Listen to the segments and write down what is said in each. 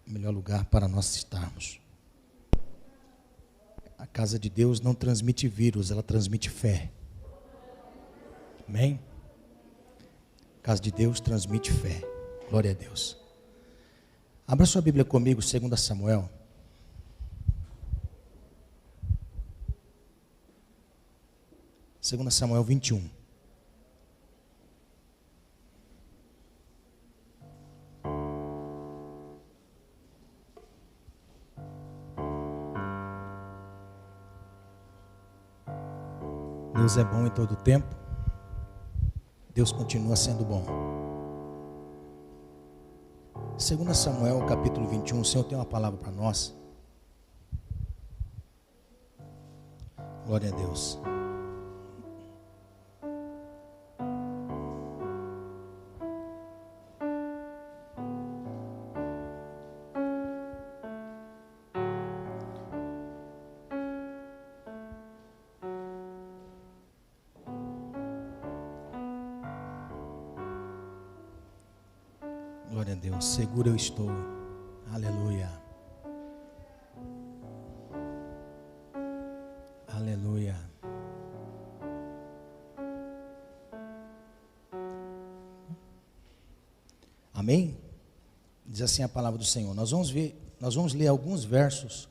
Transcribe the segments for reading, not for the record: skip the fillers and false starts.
melhor lugar para nós estarmos. A casa de Deus não transmite vírus, ela transmite fé. Amém? A casa de Deus transmite fé. Glória a Deus. Abra sua Bíblia comigo, 2 Samuel. Segunda Samuel 21. Deus é bom em todo o tempo. Deus continua sendo bom. 2 Samuel capítulo 21, o Senhor tem uma palavra para nós. Glória a Deus. Glória a Deus, seguro eu estou, aleluia, aleluia. Amém? Diz assim a palavra do Senhor. Nós vamos ler alguns versos,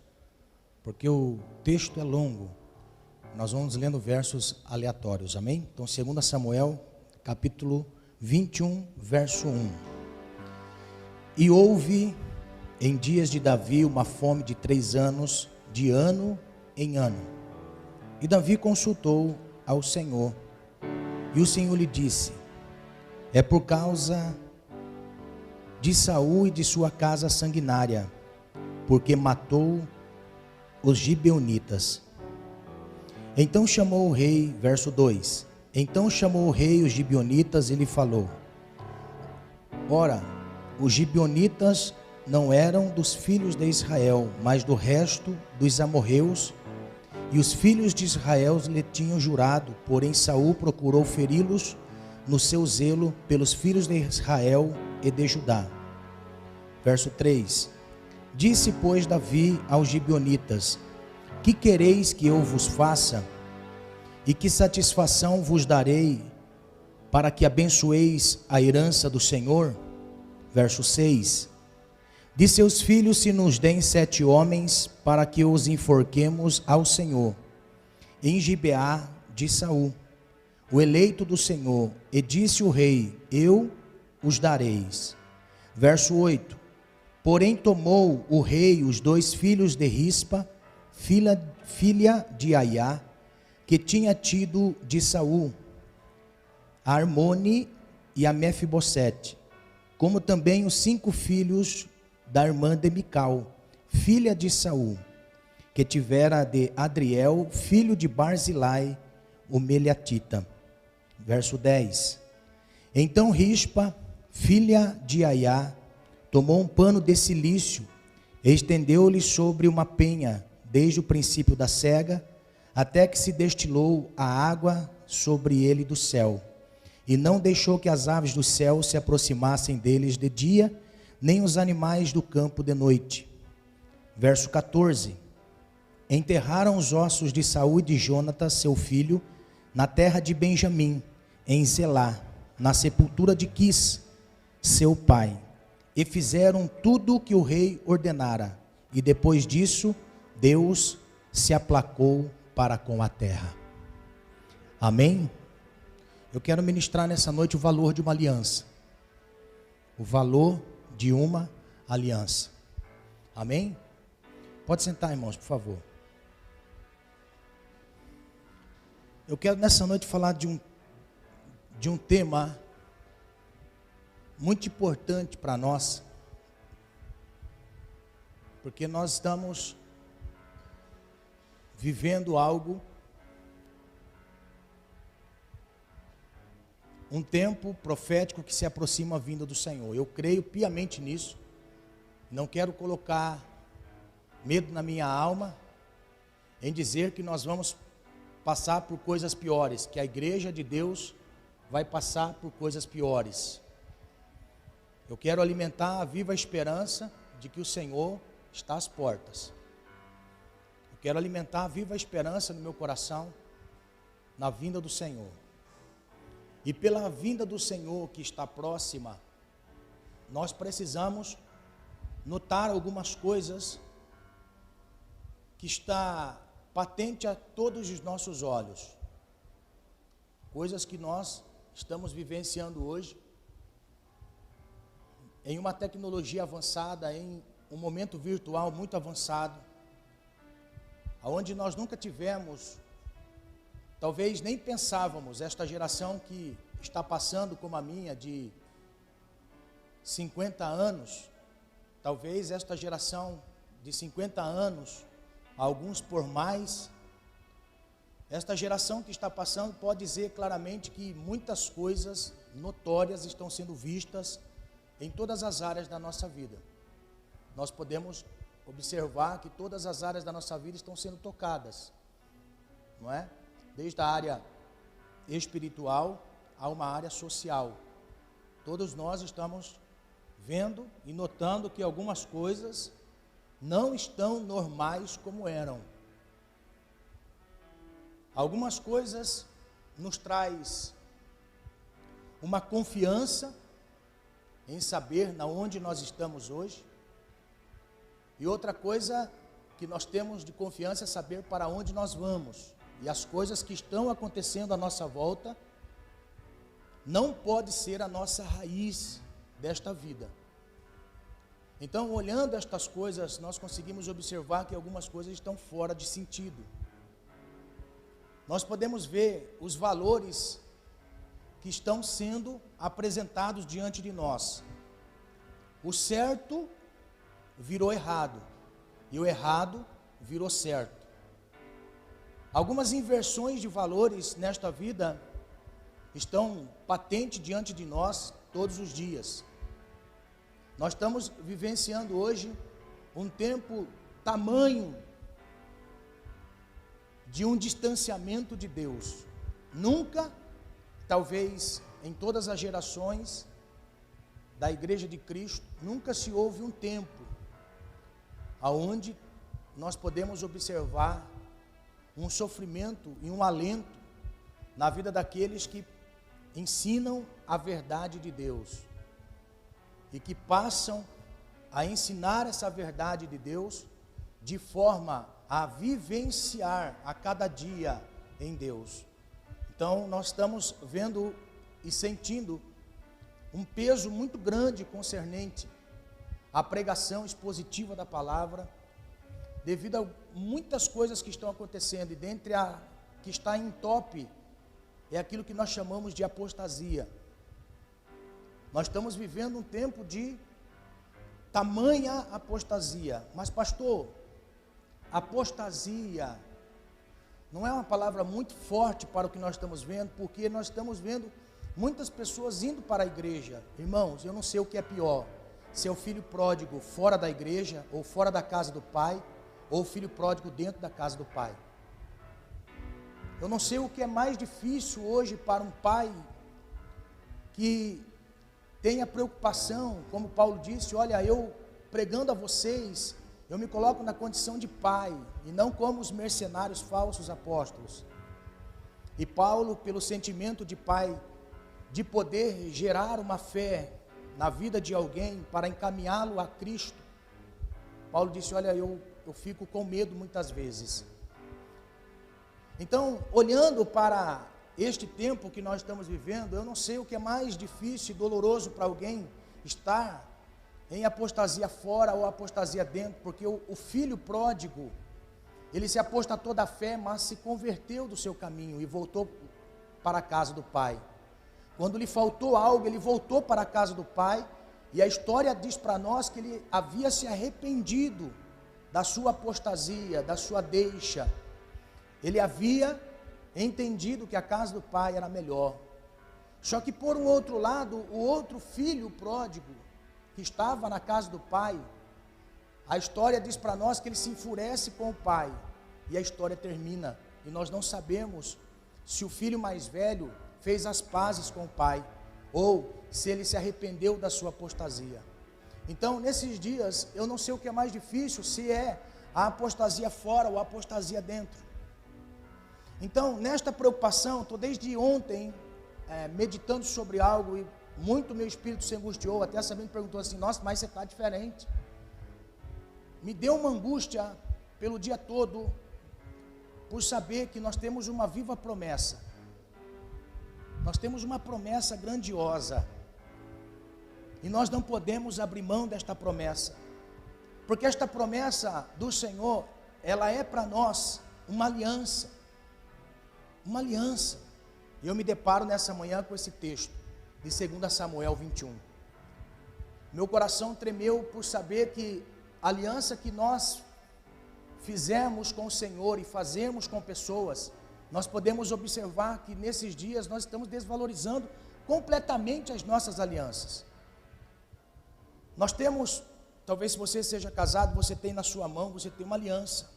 porque o texto é longo. Nós vamos lendo versos aleatórios, amém? Então 2 Samuel capítulo 21, verso 1. E houve em dias de Davi uma fome de 3 anos, de ano em ano. E Davi consultou ao Senhor. E o Senhor lhe disse: é por causa de Saul e de sua casa sanguinária, porque matou os gibeonitas. Então chamou o rei, verso 2. Então chamou o rei os gibeonitas e lhe falou: ora, os gibeonitas não eram dos filhos de Israel, mas do resto dos amorreus, e os filhos de Israel lhe tinham jurado, porém Saul procurou feri-los no seu zelo pelos filhos de Israel e de Judá. Verso 3. Disse, pois, Davi aos gibeonitas: que quereis que eu vos faça? E que satisfação vos darei para que abençoeis a herança do Senhor? Verso 6. De seus filhos se nos deem 7 homens, para que os enforquemos ao Senhor, em Gibeá de Saul, o eleito do Senhor. E disse o rei: eu os dareis. Verso 8. Porém tomou o rei os 2 filhos de Rispa, filha de Aiá, que tinha tido de Saul, a Armone e a Mefibosete, como também os 5 filhos da irmã de Mical, filha de Saul, que tivera de Adriel, filho de Barzilai, o Meliatita. Verso 10. Então Rispa, filha de Aiá, tomou um pano de cilício, e estendeu-lhe sobre uma penha, desde o princípio da cega, até que se destilou a água sobre ele do céu. E não deixou que as aves do céu se aproximassem deles de dia, nem os animais do campo de noite. Verso 14. Enterraram os ossos de Saul e de Jonatas, seu filho, na terra de Benjamim, em Zelá, na sepultura de Quis, seu pai. E fizeram tudo o que o rei ordenara. E depois disso, Deus se aplacou para com a terra. Amém? Eu quero ministrar nessa noite o valor de uma aliança. O valor de uma aliança. Amém? Pode sentar, irmãos, por favor. Eu quero nessa noite falar de um tema muito importante para nós, porque nós estamos vivendo algo, um tempo profético que se aproxima a vinda do Senhor. Eu creio piamente nisso, não quero colocar medo na minha alma em dizer que nós vamos passar por coisas piores, que a igreja de Deus vai passar por coisas piores. Eu quero alimentar a viva esperança de que o Senhor está às portas. Eu quero alimentar a viva esperança no meu coração na vinda do Senhor. E pela vinda do Senhor que está próxima, nós precisamos notar algumas coisas que está patente a todos os nossos olhos. Coisas que nós estamos vivenciando hoje em uma tecnologia avançada, em um momento virtual muito avançado, aonde nós nunca tivemos, talvez nem pensávamos, esta geração que está passando como a minha, de 50 anos, talvez esta geração de 50 anos, alguns por mais, esta geração que está passando pode dizer claramente que muitas coisas notórias estão sendo vistas em todas as áreas da nossa vida. Nós podemos observar que todas as áreas da nossa vida estão sendo tocadas, não é? Desde a área espiritual a uma área social. Todos nós estamos vendo e notando que algumas coisas não estão normais como eram. Algumas coisas nos traz uma confiança em saber na onde nós estamos hoje, e outra coisa que nós temos de confiança é saber para onde nós vamos, e as coisas que estão acontecendo à nossa volta não pode ser a nossa raiz desta vida. Então, olhando estas coisas, nós conseguimos observar que algumas coisas estão fora de sentido. Nós podemos ver os valores que estão sendo apresentados diante de nós. O certo virou errado, e o errado virou certo. Algumas inversões de valores nesta vida estão patentes diante de nós todos os dias. Nós estamos vivenciando hoje um tempo tamanho de um distanciamento de Deus. Nunca, talvez em todas as gerações da Igreja de Cristo, nunca se houve um tempo aonde nós podemos observar um sofrimento e um alento na vida daqueles que ensinam a verdade de Deus e que passam a ensinar essa verdade de Deus de forma a vivenciar a cada dia em Deus. Então nós estamos vendo e sentindo um peso muito grande concernente à pregação expositiva da palavra, devido a muitas coisas que estão acontecendo, e dentre a que está em top é aquilo que nós chamamos de apostasia. Nós estamos vivendo um tempo de tamanha apostasia. Mas pastor, apostasia não é uma palavra muito forte para o que nós estamos vendo, porque nós estamos vendo muitas pessoas indo para a igreja. Irmãos, eu não sei o que é pior, se é o filho pródigo fora da igreja, ou fora da casa do pai, ou o filho pródigo dentro da casa do pai. Eu não sei o que é mais difícil hoje para um pai que tenha preocupação, como Paulo disse, olha, eu pregando a vocês, eu me coloco na condição de pai, e não como os mercenários falsos apóstolos. E Paulo, pelo sentimento de pai, de poder gerar uma fé na vida de alguém, para encaminhá-lo a Cristo, Paulo disse, olha, eu fico com medo muitas vezes. Então, olhando para este tempo que nós estamos vivendo, eu não sei o que é mais difícil e doloroso para alguém estar em apostasia fora ou apostasia dentro, porque o filho pródigo, ele se apostatou da fé, mas se converteu do seu caminho e voltou para a casa do pai. Quando lhe faltou algo, ele voltou para a casa do pai, e a história diz para nós que ele havia se arrependido da sua apostasia, da sua deixa. Ele havia entendido que a casa do pai era melhor. Só que por um outro lado, o outro filho pródigo, que estava na casa do pai, a história diz para nós que ele se enfurece com o pai, e a história termina, e nós não sabemos se o filho mais velho fez as pazes com o pai, ou se ele se arrependeu da sua apostasia. Então, nesses dias, eu não sei o que é mais difícil, se é a apostasia fora ou a apostasia dentro. Então, nesta preocupação, estou desde ontem meditando sobre algo e muito meu espírito se angustiou, até a Sabine perguntou assim, nossa, mas você está diferente. Me deu uma angústia pelo dia todo, por saber que nós temos uma viva promessa. Nós temos uma promessa grandiosa. E nós não podemos abrir mão desta promessa. Porque esta promessa do Senhor, ela é para nós uma aliança. Uma aliança. E eu me deparo nessa manhã com esse texto, de 2 Samuel 21. Meu coração tremeu por saber que a aliança que nós fizemos com o Senhor e fazemos com pessoas, nós podemos observar que nesses dias nós estamos desvalorizando completamente as nossas alianças. Nós temos, talvez se você seja casado, você tem na sua mão, você tem uma aliança.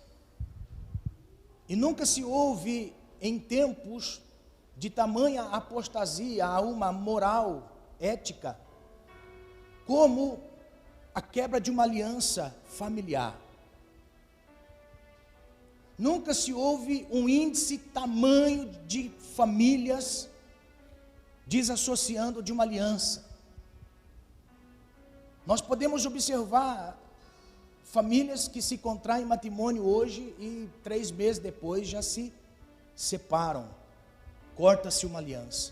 E nunca se houve em tempos de tamanha apostasia a uma moral ética, como a quebra de uma aliança familiar. Nunca se houve um índice tamanho de famílias desassociando de uma aliança. Nós podemos observar famílias que se contraem em matrimônio hoje e 3 meses depois já se separam, corta-se uma aliança.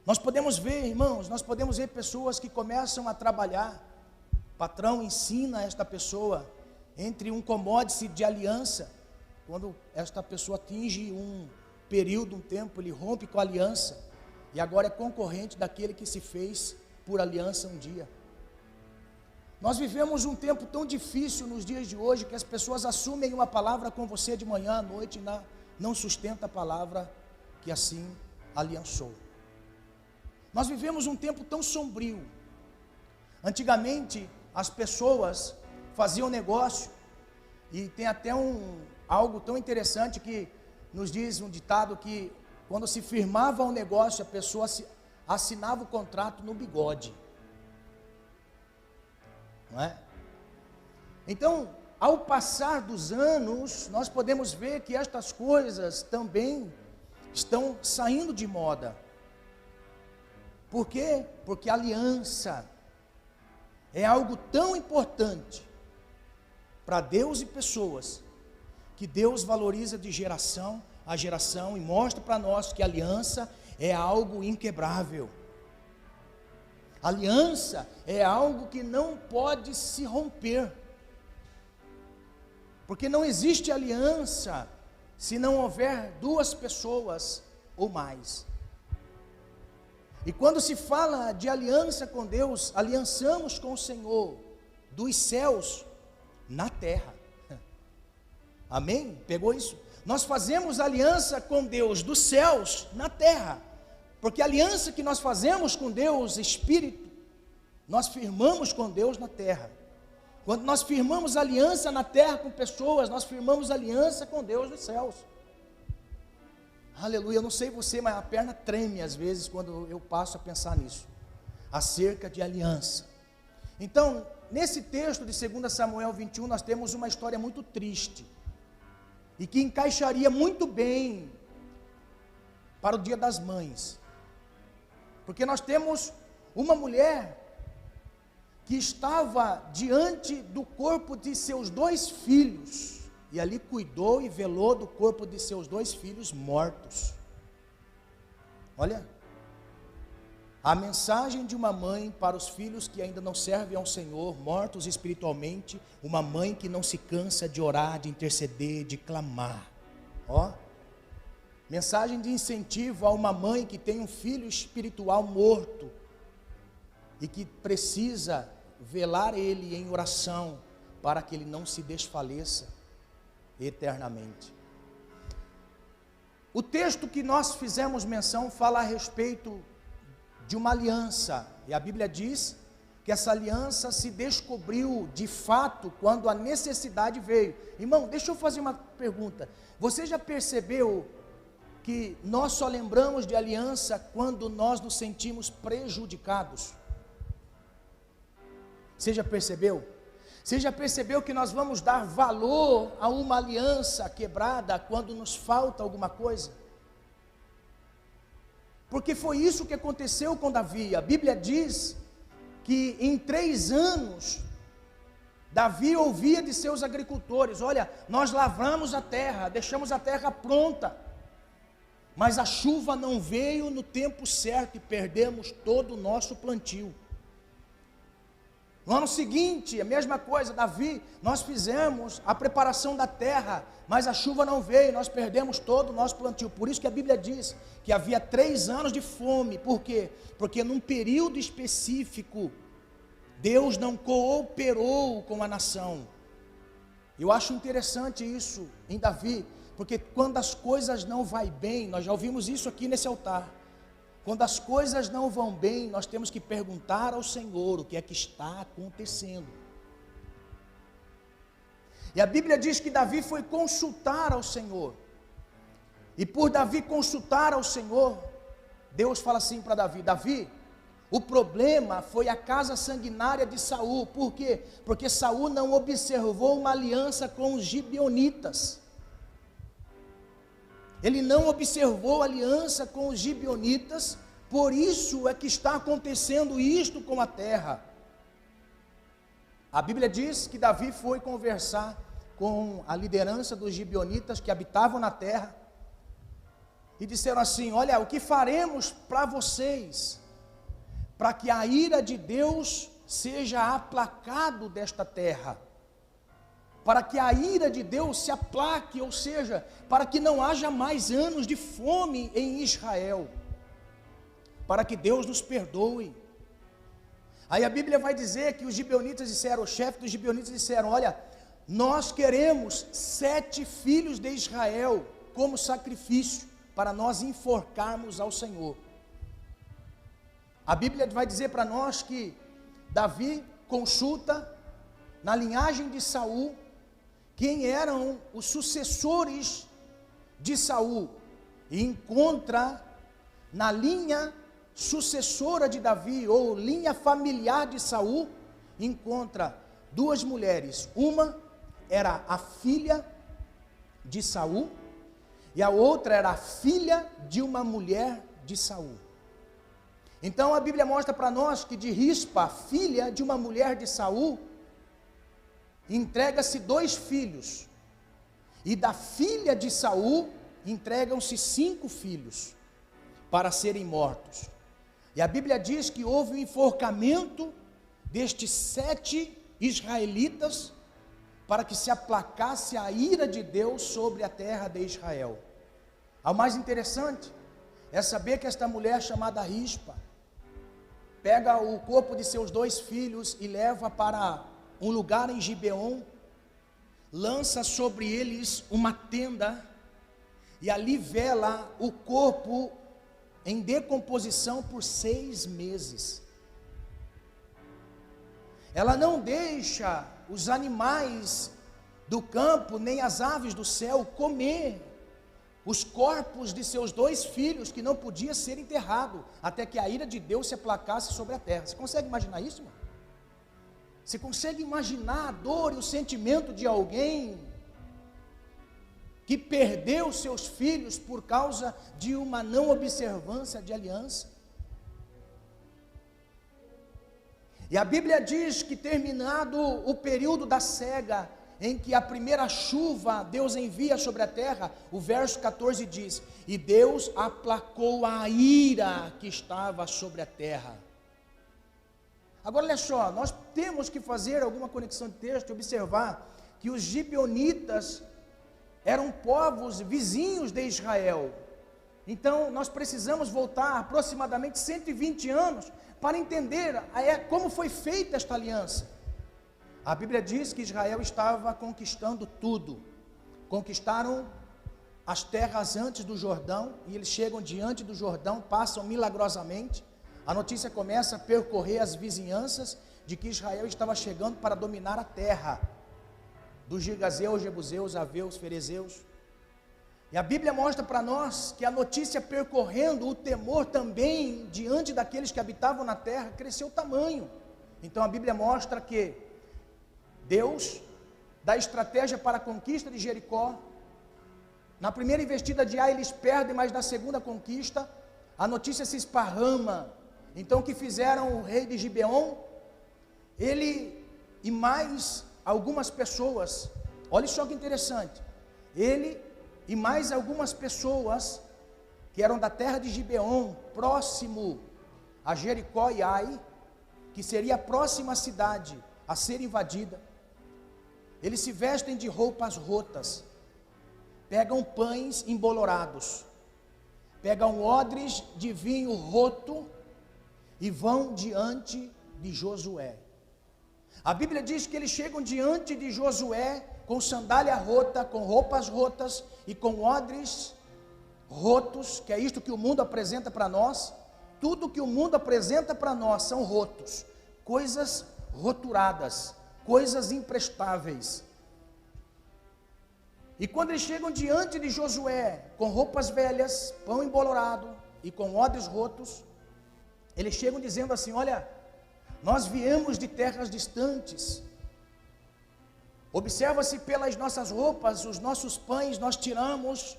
Nós podemos ver, irmãos, nós podemos ver pessoas que começam a trabalhar, o patrão ensina esta pessoa entre um commodity de aliança, quando esta pessoa atinge um período, um tempo, ele rompe com a aliança, e agora é concorrente daquele que se fez por aliança um dia. Nós vivemos um tempo tão difícil nos dias de hoje, que as pessoas assumem uma palavra com você de manhã à noite, e não sustenta a palavra que assim aliançou. Nós vivemos um tempo tão sombrio. Antigamente, as pessoas faziam negócio, e tem até algo tão interessante que nos diz um ditado que quando se firmava um negócio, a pessoa assinava o contrato no bigode, não é? Então, ao passar dos anos, nós podemos ver que estas coisas também estão saindo de moda. Por quê? Porque a aliança é algo tão importante para Deus e pessoas, que Deus valoriza de geração a geração e mostra para nós que a aliança é algo inquebrável. Aliança é algo que não pode se romper, porque não existe aliança se não houver 2 pessoas ou mais. E quando se fala de aliança com Deus, aliançamos com o Senhor dos céus na terra. Amém? Pegou isso? Nós fazemos aliança com Deus dos céus na terra, porque a aliança que nós fazemos com Deus, Espírito, nós firmamos com Deus na terra. Quando nós firmamos aliança na terra com pessoas, nós firmamos aliança com Deus nos céus. Aleluia, eu não sei você, mas a perna treme às vezes quando eu passo a pensar nisso, acerca de aliança. Então, nesse texto de 2 Samuel 21, nós temos uma história muito triste, e que encaixaria muito bem para o Dia das Mães, porque nós temos uma mulher que estava diante do corpo de seus 2 filhos, e ali cuidou e velou do corpo de seus 2 filhos mortos. Olha, a mensagem de uma mãe para os filhos que ainda não servem ao Senhor, mortos espiritualmente, uma mãe que não se cansa de orar, de interceder, de clamar. Ó, mensagem de incentivo a uma mãe que tem um filho espiritual morto e que precisa velar ele em oração para que ele não se desfaleça eternamente. O texto que nós fizemos menção fala a respeito de uma aliança, e a Bíblia diz que essa aliança se descobriu de fato quando a necessidade veio. Irmão, deixa eu fazer uma pergunta. Você já percebeu que nós só lembramos de aliança quando nós nos sentimos prejudicados? Você já percebeu? Você já percebeu que nós vamos dar valor a uma aliança quebrada quando nos falta alguma coisa? Porque foi isso que aconteceu com Davi. A Bíblia diz que em 3 anos, Davi ouvia de seus agricultores: olha, nós lavramos a terra, deixamos a terra pronta, mas a chuva não veio no tempo certo e perdemos todo o nosso plantio. No ano seguinte, a mesma coisa, Davi, nós fizemos a preparação da terra, mas a chuva não veio, nós perdemos todo o nosso plantio. Por isso que a Bíblia diz que havia 3 anos de fome. Por quê? Porque num período específico, Deus não cooperou com a nação. Eu acho interessante isso em Davi, porque quando as coisas não vão bem, nós já ouvimos isso aqui nesse altar, quando as coisas não vão bem, nós temos que perguntar ao Senhor o que é que está acontecendo. E a Bíblia diz que Davi foi consultar ao Senhor, e por Davi consultar ao Senhor, Deus fala assim para Davi: Davi, o problema foi a casa sanguinária de Saul. Por quê? Porque Saul não observou uma aliança com os gibeonitas. Ele não observou aliança com os gibeonitas, por isso é que está acontecendo isto com a terra. A Bíblia diz que Davi foi conversar com a liderança dos gibeonitas que habitavam na terra, e disseram assim: olha, o que faremos para vocês, para que a ira de Deus seja aplacado desta terra, para que a ira de Deus se aplaque, ou seja, para que não haja mais anos de fome em Israel, para que Deus nos perdoe. Aí a Bíblia vai dizer que os gibeonitas disseram, o chefe dos gibeonitas disseram: olha, nós queremos 7 filhos de Israel como sacrifício, para nós enforcarmos ao Senhor. A Bíblia vai dizer para nós que Davi consulta na linhagem de Saul quem eram os sucessores de Saul, e encontra na linha sucessora de Davi, ou linha familiar de Saul, encontra 2 mulheres. Uma era a filha de Saul, e a outra era a filha de uma mulher de Saul. Então a Bíblia mostra para nós que de Rispa, filha de uma mulher de Saul, entrega-se 2 filhos, e da filha de Saul entregam-se 5 filhos para serem mortos. E a Bíblia diz que houve o enforcamento destes 7 israelitas, para que se aplacasse a ira de Deus sobre a terra de Israel. O mais interessante é saber que esta mulher chamada Rispa pega o corpo de seus 2 filhos e leva para um lugar em Gibeon, lança sobre eles uma tenda, e ali vela o corpo em decomposição por 6 meses. Ela não deixa os animais do campo, nem as aves do céu comer os corpos de seus 2 filhos, que não podia ser enterrado, até que a ira de Deus se aplacasse sobre a terra. Você consegue imaginar isso, irmão? Você consegue imaginar a dor e o sentimento de alguém que perdeu seus filhos por causa de uma não observância de aliança? E a Bíblia diz que, terminado o período da cega, em que a primeira chuva Deus envia sobre a terra, o verso 14 diz: e Deus aplacou a ira que estava sobre a terra. Agora olha só, nós temos que fazer alguma conexão de texto e observar que os gibeonitas eram povos vizinhos de Israel. Então nós precisamos voltar aproximadamente 120 anos para entender como foi feita esta aliança. A Bíblia diz que Israel estava conquistando tudo. Conquistaram as terras antes do Jordão, e eles chegam diante do Jordão, passam milagrosamente. A notícia começa a percorrer as vizinhanças de que Israel estava chegando para dominar a terra dos Girgazeus, Jebuseus, Aveus, Ferezeus. E a Bíblia mostra para nós que a notícia percorrendo, o temor também diante daqueles que habitavam na terra cresceu o tamanho. Então a Bíblia mostra que Deus dá estratégia para a conquista de Jericó. Na primeira investida de Ai eles perdem, mas na segunda conquista a notícia se esparrama. Então o que fizeram o rei de Gibeon? Ele e mais algumas pessoas, olha só que interessante, ele e mais algumas pessoas que eram da terra de Gibeon, próximo a Jericó e Ai, que seria a próxima cidade a ser invadida, eles se vestem de roupas rotas, pegam pães embolorados, pegam odres de vinho roto e vão diante de Josué. A Bíblia diz que eles chegam diante de Josué com sandália rota, com roupas rotas e com odres rotos, que é isto que o mundo apresenta para nós. Tudo que o mundo apresenta para nós são rotos, coisas roturadas, coisas imprestáveis. E quando eles chegam diante de Josué, com roupas velhas, pão embolorado e com odres rotos, eles chegam dizendo assim: olha, nós viemos de terras distantes, observa-se pelas nossas roupas, os nossos pães nós tiramos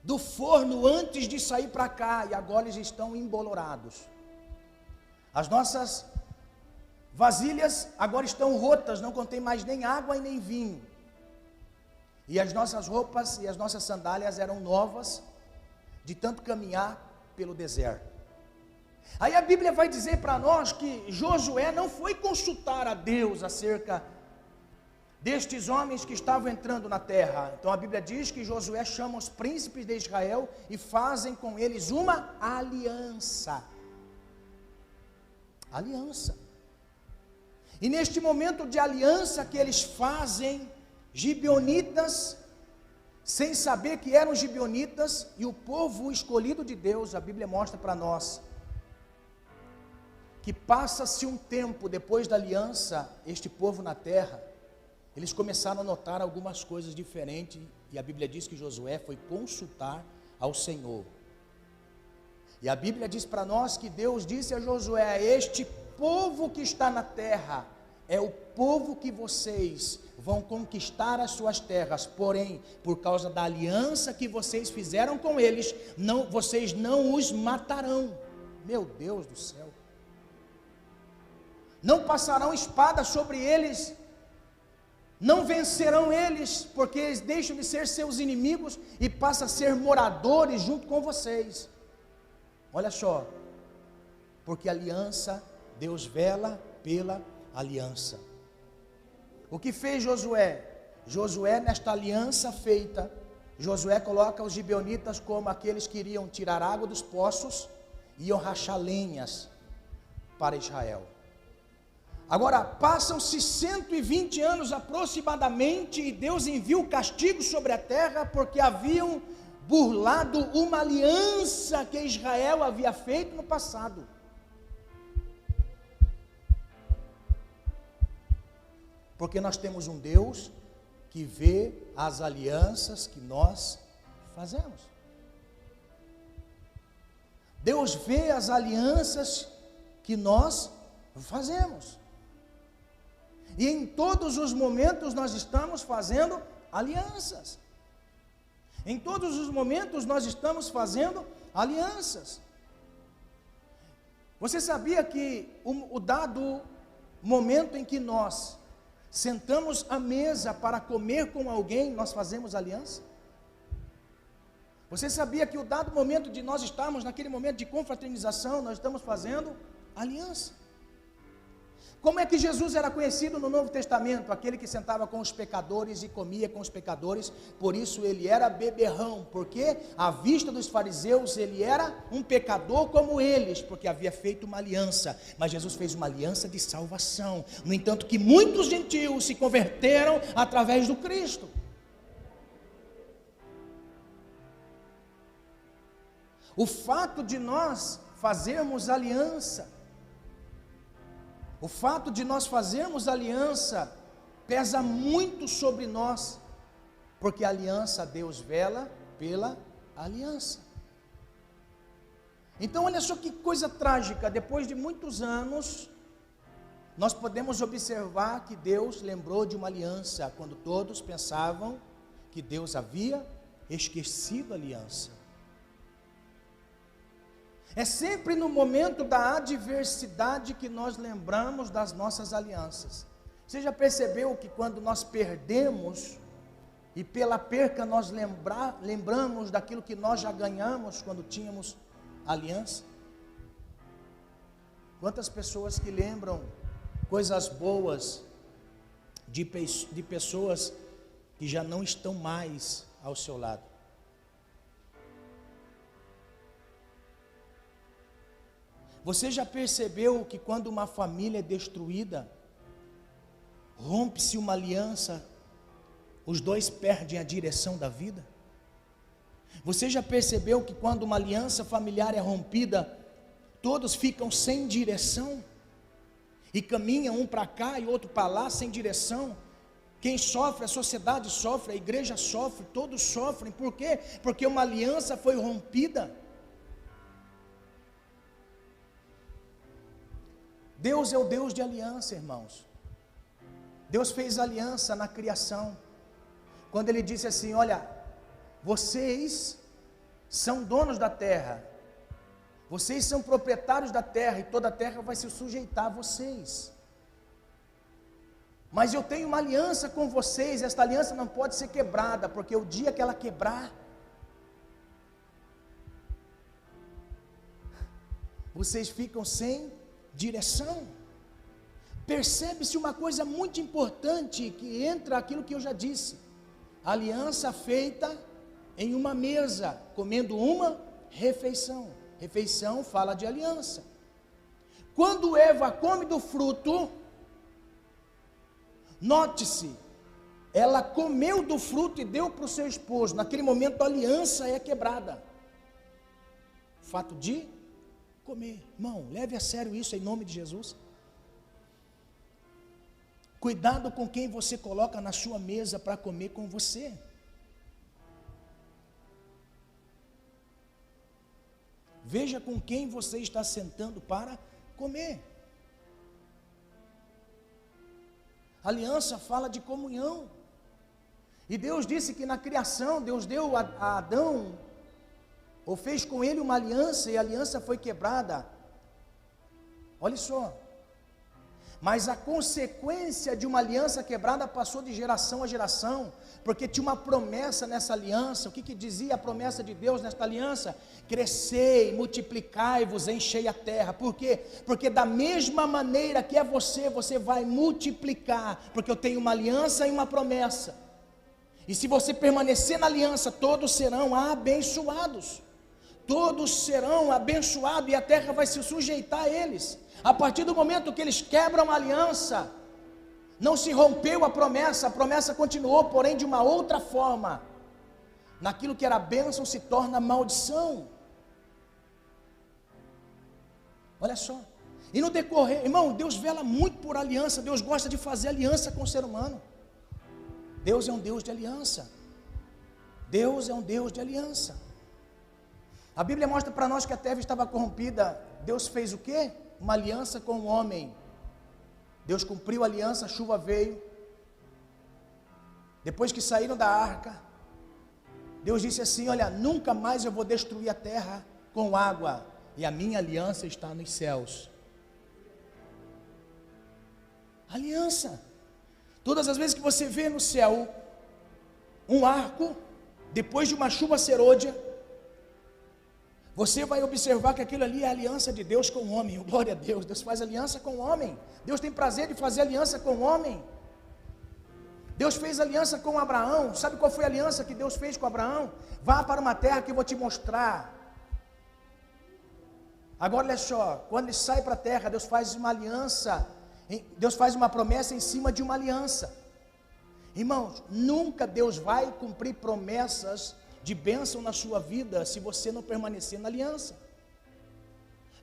do forno antes de sair para cá, e agora eles estão embolorados. As nossas vasilhas agora estão rotas, não contém mais nem água e nem vinho. E as nossas roupas e as nossas sandálias eram novas, de tanto caminhar pelo deserto. Aí a Bíblia vai dizer para nós que Josué não foi consultar a Deus acerca destes homens que estavam entrando na terra. Então a Bíblia diz que Josué chama os príncipes de Israel e fazem com eles uma aliança. Aliança. E neste momento de aliança que eles fazem, gibeonitas, sem saber que eram gibeonitas, e o povo escolhido de Deus, a Bíblia mostra para nós, que passa-se um tempo depois da aliança, este povo na terra, eles começaram a notar algumas coisas diferentes, e a Bíblia diz que Josué foi consultar ao Senhor. E a Bíblia diz para nós que Deus disse a Josué: este povo que está na terra é o povo que vocês vão conquistar as suas terras, porém, por causa da aliança que vocês fizeram com eles, vocês não os matarão. Meu Deus do céu! Não passarão espada sobre eles, não vencerão eles, porque eles deixam de ser seus inimigos e passam a ser moradores junto com vocês. Olha só, porque aliança, Deus vela pela aliança. O que fez Josué? Josué, nesta aliança feita, Josué coloca os gibeonitas como aqueles que iriam tirar água dos poços e iam rachar lenhas para Israel. Agora, passam-se 120 anos aproximadamente e Deus envia o castigo sobre a terra porque haviam burlado uma aliança que Israel havia feito no passado. Porque nós temos um Deus que vê as alianças que nós fazemos. Deus vê as alianças que nós fazemos. E em todos os momentos nós estamos fazendo alianças. Em todos os momentos nós estamos fazendo alianças. Você sabia que o dado momento em que nós sentamos à mesa para comer com alguém, nós fazemos aliança? Você sabia que o dado momento de nós estarmos naquele momento de confraternização, nós estamos fazendo aliança? Como é que Jesus era conhecido no Novo Testamento? Aquele que sentava com os pecadores e comia com os pecadores, por isso ele era beberrão, porque à vista dos fariseus ele era um pecador como eles, porque havia feito uma aliança, mas Jesus fez uma aliança de salvação, no entanto que muitos gentios se converteram através do Cristo. O fato de nós fazermos aliança, o fato de nós fazermos aliança pesa muito sobre nós, porque a aliança, Deus vela pela aliança. Então olha só que coisa trágica, depois de muitos anos, nós podemos observar que Deus lembrou de uma aliança, quando todos pensavam que Deus havia esquecido a aliança. É sempre no momento da adversidade que nós lembramos das nossas alianças. Você já percebeu que quando nós perdemos, e pela perca nós lembramos daquilo que nós já ganhamos quando tínhamos aliança? Quantas pessoas que lembram coisas boas de pessoas que já não estão mais ao seu lado? Você já percebeu que quando uma família é destruída, rompe-se uma aliança, os dois perdem a direção da vida? Você já percebeu que quando uma aliança familiar é rompida, todos ficam sem direção? E caminham um para cá e outro para lá, sem direção? Quem sofre, a sociedade sofre, a igreja sofre, todos sofrem. Por quê? Porque uma aliança foi rompida. Deus é o Deus de aliança, irmãos. Deus fez aliança na criação, quando Ele disse assim: olha, vocês são donos da terra, vocês são proprietários da terra, e toda a terra vai se sujeitar a vocês. Mas eu tenho uma aliança com vocês, esta aliança não pode ser quebrada, porque o dia que ela quebrar, vocês ficam sem direção. Percebe-se uma coisa muito importante, que entra aquilo que eu já disse: aliança feita em uma mesa, comendo uma refeição. Refeição fala de aliança. Quando Eva come do fruto, note-se, ela comeu do fruto e deu para o seu esposo. Naquele momento a aliança é quebrada. O fato de comer. Irmão, leve a sério isso em nome de Jesus. Cuidado com quem você coloca na sua mesa para comer com você. Veja com quem você está sentando para comer. Aliança fala de comunhão. E Deus disse que na criação, Deus deu a Adão, ou fez com ele uma aliança, e a aliança foi quebrada. Olha só. Mas a consequência de uma aliança quebrada passou de geração a geração, porque tinha uma promessa nessa aliança. O que dizia a promessa de Deus nesta aliança? Crescei, multiplicai-vos, enchei a terra. Por quê? Porque da mesma maneira que é você, você vai multiplicar, porque eu tenho uma aliança e uma promessa. E se você permanecer na aliança, todos serão abençoados. Todos serão abençoados e a terra vai se sujeitar a eles. A partir do momento que eles quebram a aliança, não se rompeu a promessa continuou, porém de uma outra forma. Naquilo que era bênção se torna maldição. Olha só. E no decorrer, irmão, Deus vela muito por aliança. Deus gosta de fazer aliança com o ser humano. Deus é um Deus de aliança. Deus é um Deus de aliança. A Bíblia mostra para nós que a terra estava corrompida. Deus fez o quê? Uma aliança com o homem. Deus cumpriu a aliança, a chuva veio. Depois que saíram da arca, Deus disse assim: olha, nunca mais eu vou destruir a terra com água, e a minha aliança está nos céus. Aliança. Todas as vezes que você vê no céu um arco, depois de uma chuva serôdia, você vai observar que aquilo ali é a aliança de Deus com o homem. Glória a Deus, Deus faz aliança com o homem. Deus tem prazer de fazer aliança com o homem. Deus fez aliança com Abraão. Sabe qual foi a aliança que Deus fez com Abraão? Vá para uma terra que eu vou te mostrar. Agora olha só, quando ele sai para a terra, Deus faz uma aliança, Deus faz uma promessa em cima de uma aliança. Irmãos, nunca Deus vai cumprir promessas de bênção na sua vida se você não permanecer na aliança.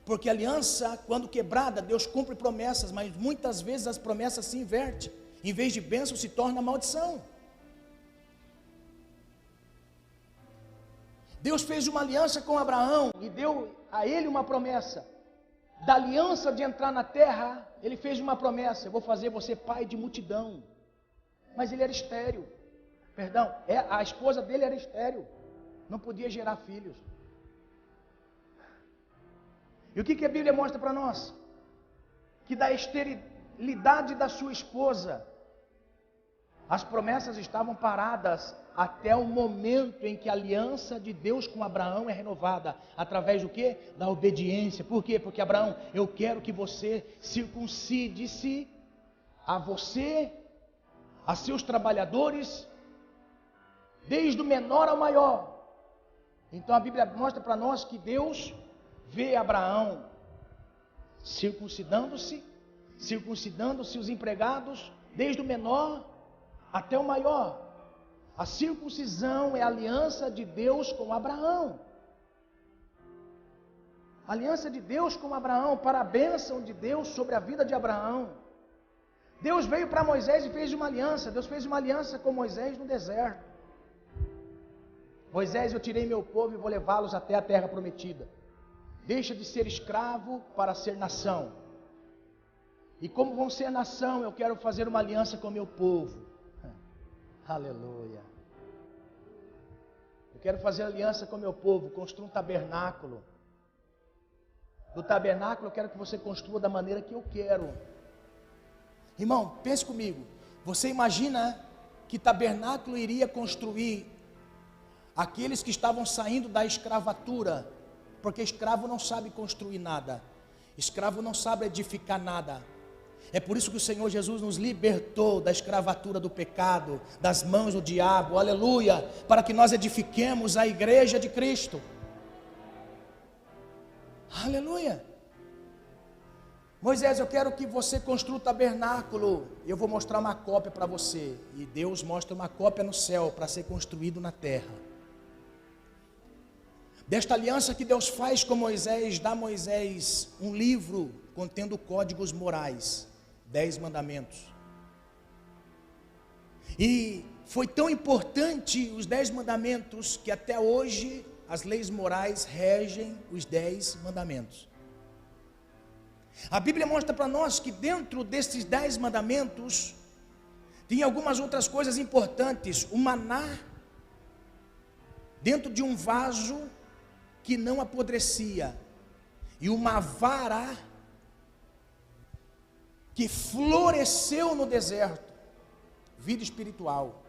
Porque a aliança, quando quebrada, Deus cumpre promessas, mas muitas vezes as promessas se invertem. Em vez de bênção se torna maldição. Deus fez uma aliança com Abraão e deu a ele uma promessa. da aliança de entrar na terra, ele fez uma promessa: eu vou fazer você pai de multidão. Mas ele era estéril. Perdão, a esposa dele era estéril, não podia gerar filhos. E o que a Bíblia mostra para nós? Que da esterilidade da sua esposa, as promessas estavam paradas até o momento em que a aliança de Deus com Abraão é renovada. Através do quê? Da obediência. Por quê? Porque Abraão, eu quero que você circuncide-se a você, a seus trabalhadores, desde o menor ao maior. Então a Bíblia mostra para nós que Deus vê Abraão circuncidando os empregados, desde o menor até o maior. A circuncisão é a aliança de Deus com Abraão. A aliança de Deus com Abraão, para a bênção de Deus sobre a vida de Abraão. Deus veio para Moisés e fez uma aliança. Deus fez uma aliança com Moisés no deserto. Moisés, eu tirei meu povo e vou levá-los até a terra prometida. Deixa de ser escravo para ser nação. E como vão ser nação, eu quero fazer uma aliança com meu povo. Aleluia. Eu quero fazer aliança com meu povo, construa um tabernáculo. Do tabernáculo eu quero que você construa da maneira que eu quero. Irmão, pense comigo. Você imagina que tabernáculo iria construir aqueles que estavam saindo da escravatura? Porque escravo não sabe construir nada. Escravo não sabe edificar nada. É por isso que o Senhor Jesus nos libertou da escravatura do pecado, das mãos do diabo, aleluia, para que nós edifiquemos a igreja de Cristo, aleluia. Moisés, eu quero que você construa o tabernáculo, eu vou mostrar uma cópia para você, e Deus mostra uma cópia no céu, para ser construído na terra. Desta aliança que Deus faz com Moisés, dá a Moisés um livro contendo códigos morais, 10 mandamentos. E foi tão importante os 10 mandamentos que até hoje as leis morais regem os 10 mandamentos. A Bíblia mostra para nós que dentro desses 10 mandamentos tem algumas outras coisas importantes. O maná dentro de um vaso que não apodrecia, e uma vara que floresceu no deserto, vida espiritual.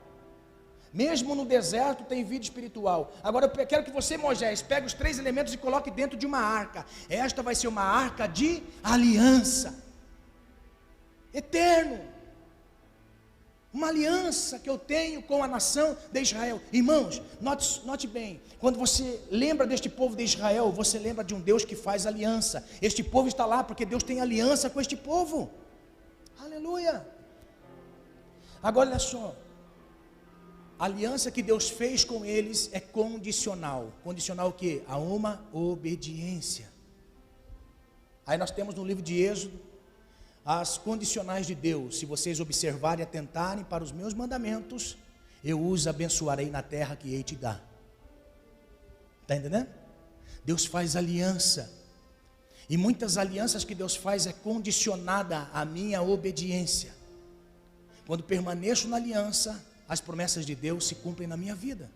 Mesmo no deserto tem vida espiritual. Agora eu quero que você, Moisés, pegue os 3 elementos e coloque dentro de uma arca. Esta vai ser uma arca de aliança, eterno. Uma aliança que eu tenho com a nação de Israel. Irmãos, note bem, quando você lembra deste povo de Israel, você lembra de um Deus que faz aliança. Este povo está lá porque Deus tem aliança com este povo. Aleluia. Agora olha só, a aliança que Deus fez com eles é condicional. Condicional o quê? A uma obediência. Aí nós temos no livro de Êxodo as condicionais de Deus. Se vocês observarem e atentarem para os meus mandamentos, eu os abençoarei na terra que hei te dar. Está entendendo? Deus faz aliança. E muitas alianças que Deus faz é condicionada à minha obediência. Quando permaneço na aliança, as promessas de Deus se cumprem na minha vida.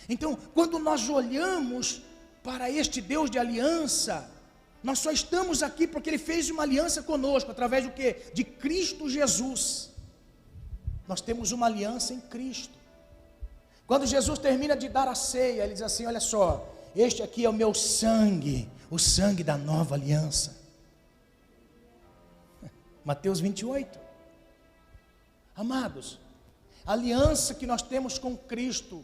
Então, quando nós olhamos para este Deus de aliança, nós só estamos aqui porque Ele fez uma aliança conosco, através do quê? De Cristo Jesus. Nós temos uma aliança em Cristo. Quando Jesus termina de dar a ceia, Ele diz assim, olha só, este aqui é o meu sangue, o sangue da nova aliança. Mateus 28. Amados, a aliança que nós temos com Cristo,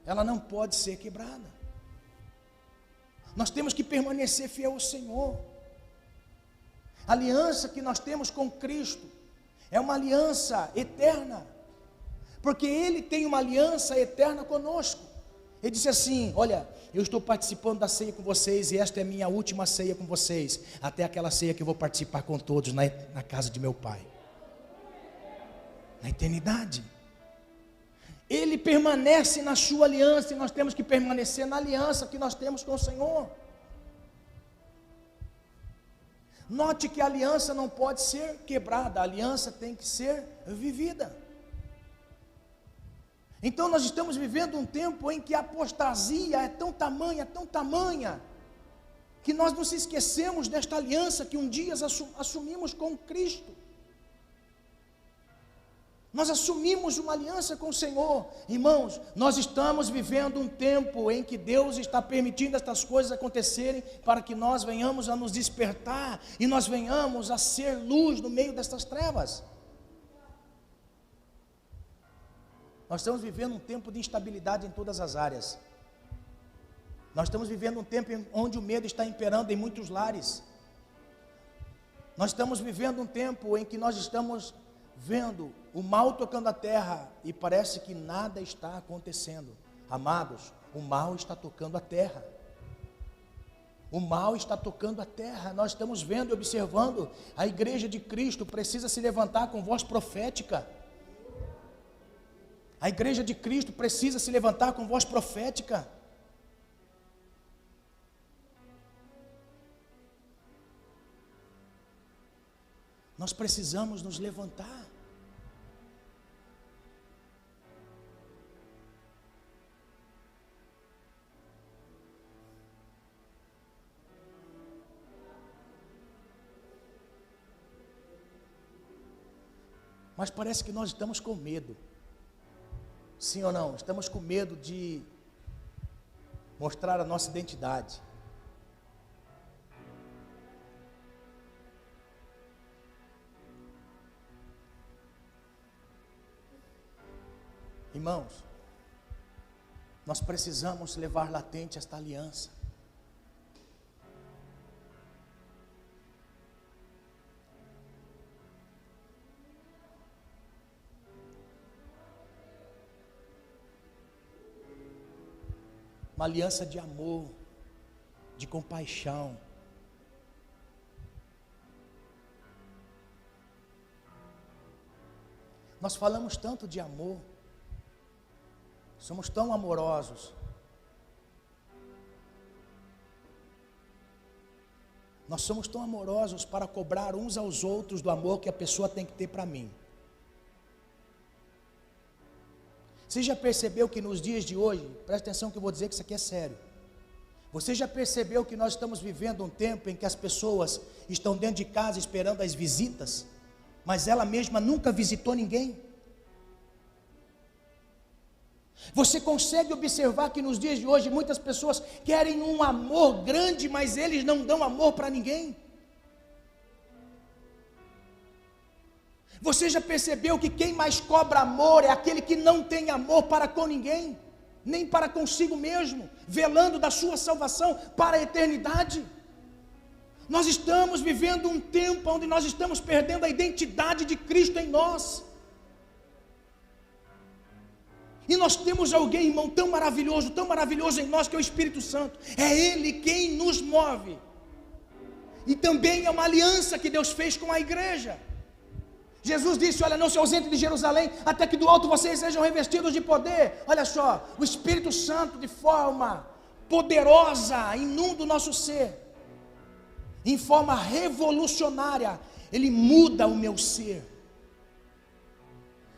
ela não pode ser quebrada. Nós temos que permanecer fiel ao Senhor. A aliança que nós temos com Cristo é uma aliança eterna, porque Ele tem uma aliança eterna conosco. Ele disse assim, olha, eu estou participando da ceia com vocês, e esta é a minha última ceia com vocês, até aquela ceia que eu vou participar com todos na casa de meu Pai, na eternidade. Ele permanece na sua aliança, e nós temos que permanecer na aliança que nós temos com o Senhor. Note que a aliança não pode ser quebrada, a aliança tem que ser vivida. Então nós estamos vivendo um tempo em que a apostasia é tão tamanha, que nós nos esquecemos desta aliança que um dia assumimos com Cristo. Nós assumimos uma aliança com o Senhor. Irmãos, nós estamos vivendo um tempo em que Deus está permitindo estas coisas acontecerem para que nós venhamos a nos despertar e nós venhamos a ser luz no meio destas trevas. Nós estamos vivendo um tempo de instabilidade em todas as áreas. Nós estamos vivendo um tempo onde o medo está imperando em muitos lares. Nós estamos vivendo um tempo em que nós estamos vendo o mal tocando a terra e parece que nada está acontecendo. Amados, o mal está tocando a terra. O mal está tocando a terra. Nós estamos vendo e observando. A igreja de Cristo precisa se levantar com voz profética. A igreja de Cristo precisa se levantar com voz profética. Nós precisamos nos levantar. Mas parece que nós estamos com medo. Sim ou não? Estamos com medo de mostrar a nossa identidade. Irmãos, nós precisamos levar latente esta aliança. Uma aliança de amor, de compaixão. Nós falamos tanto de amor, somos tão amorosos. Nós somos tão amorosos para cobrar uns aos outros do amor que a pessoa tem que ter para mim. Você já percebeu que nos dias de hoje, presta atenção que eu vou dizer que isso aqui é sério. Você já percebeu que nós estamos vivendo um tempo em que as pessoas estão dentro de casa esperando as visitas, mas ela mesma nunca visitou ninguém? Você consegue observar que nos dias de hoje muitas pessoas querem um amor grande, mas eles não dão amor para ninguém? Você já percebeu que quem mais cobra amor é aquele que não tem amor para com ninguém, nem para consigo mesmo, velando da sua salvação para a eternidade? Nós estamos vivendo um tempo onde nós estamos perdendo a identidade de Cristo em nós. E nós temos alguém, irmão, tão maravilhoso em nós, que é o Espírito Santo. É Ele quem nos move. E também é uma aliança que Deus fez com a igreja. Jesus disse: olha, não se ausente de Jerusalém, até que do alto vocês sejam revestidos de poder. Olha só, o Espírito Santo de forma poderosa inunda o nosso ser. Em forma revolucionária, Ele muda o meu ser.